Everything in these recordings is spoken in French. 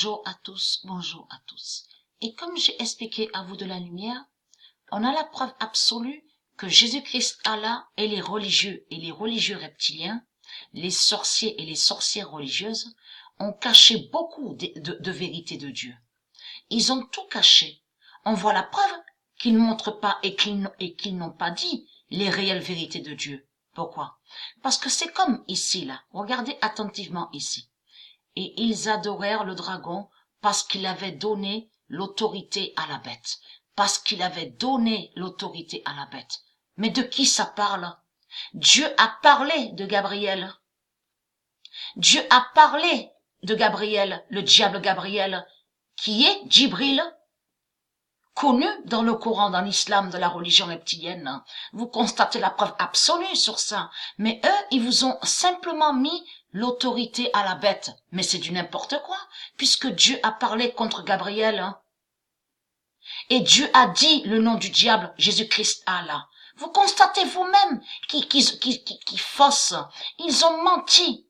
Bonjour à tous, bonjour à tous. Et comme j'ai expliqué à vous de la lumière, on a la preuve absolue que Jésus-Christ, Allah et les religieux reptiliens, les sorciers et les sorcières religieuses, ont caché beaucoup de vérités de Dieu. Ils ont tout caché. On voit la preuve qu'ils ne montrent pas et qu'ils n'ont pas dit les réelles vérités de Dieu. Pourquoi? Parce que c'est comme ici, là. Regardez attentivement ici. Et ils adorèrent le dragon parce qu'il avait donné l'autorité à la bête. Parce qu'il avait donné l'autorité à la bête. Mais de qui ça parle? Dieu a parlé de Gabriel. Dieu a parlé de Gabriel, le diable Gabriel, qui est Djibril, connu dans le Coran, dans l'islam, de la religion reptilienne. Vous constatez la preuve absolue sur ça. Mais eux, ils vous ont simplement mis l'autorité à la bête. Mais c'est du n'importe quoi, puisque Dieu a parlé contre Gabriel. Et Dieu a dit le nom du diable, Jésus-Christ Allah. Vous constatez vous-même qu'ils faussent. Ils ont menti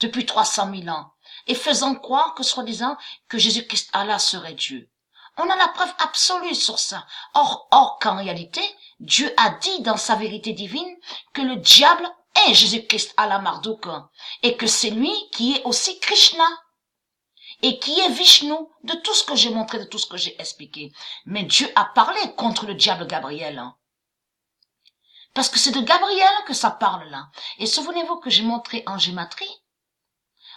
depuis 300 000 ans, et faisant croire que, soi-disant, que Jésus-Christ Allah serait Dieu. On a la preuve absolue sur ça. Or qu'en réalité, Dieu a dit dans sa vérité divine que le diable est Jésus-Christ Allah Marduk, et que c'est lui qui est aussi Krishna, et qui est Vishnu, de tout ce que j'ai montré, de tout ce que j'ai expliqué. Mais Dieu a parlé contre le diable Gabriel. Parce que c'est de Gabriel que ça parle là. Et souvenez-vous que j'ai montré en gématrie,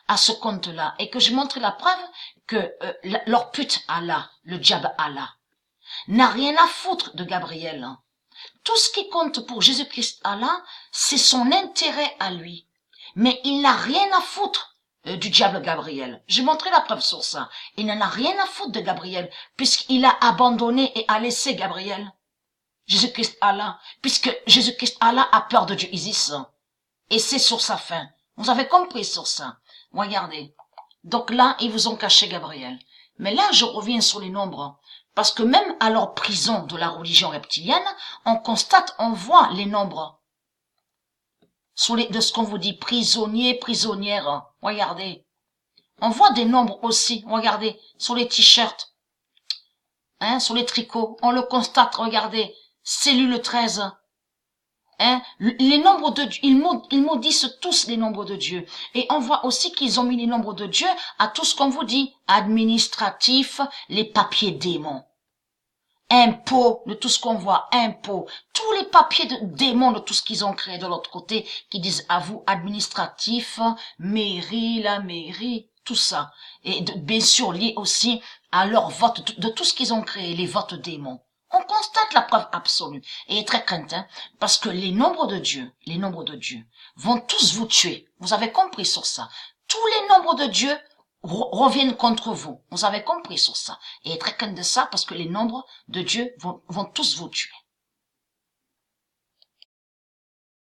à ce compte-là, et que j'ai montré la preuve que leur pute Allah, le diable Allah, n'a rien à foutre de Gabriel. Tout ce qui compte pour Jésus-Christ Allah, c'est son intérêt à lui. Mais il n'a rien à foutre du diable Gabriel. J'ai montré la preuve sur ça. Il n'en a rien à foutre de Gabriel, puisqu'il a abandonné et a laissé Gabriel. Jésus-Christ Allah, puisque Jésus-Christ Allah a peur de Dieu Isis. Et c'est sur sa fin. Vous avez compris sur ça. Regardez. Donc là, ils vous ont caché Gabriel. Mais là, je reviens sur les nombres. Parce que même à leur prison de la religion reptilienne, on constate, on voit les nombres. De ce qu'on vous dit, prisonniers, prisonnières. Regardez. On voit des nombres aussi. Regardez. Sur les t-shirts. Sur les tricots. On le constate. Regardez. Cellule 13. Les nombres de Dieu, ils maudissent tous les nombres de Dieu. Et on voit aussi qu'ils ont mis les nombres de Dieu à tout ce qu'on vous dit. Administratif, les papiers démons. Impôts, de tout ce qu'on voit, impôts. Tous les papiers de démons de tout ce qu'ils ont créé de l'autre côté, qui disent à vous administratif, mairie, la mairie, tout ça. Et bien sûr lié aussi à leur vote, de tout ce qu'ils ont créé, les votes démons. On constate la preuve absolue. Et très crainte, parce que les nombres de Dieu, vont tous vous tuer. Vous avez compris sur ça. Tous les nombres de Dieu reviennent contre vous. Vous avez compris sur ça. Et très crainte de ça, parce que les nombres de Dieu vont tous vous tuer.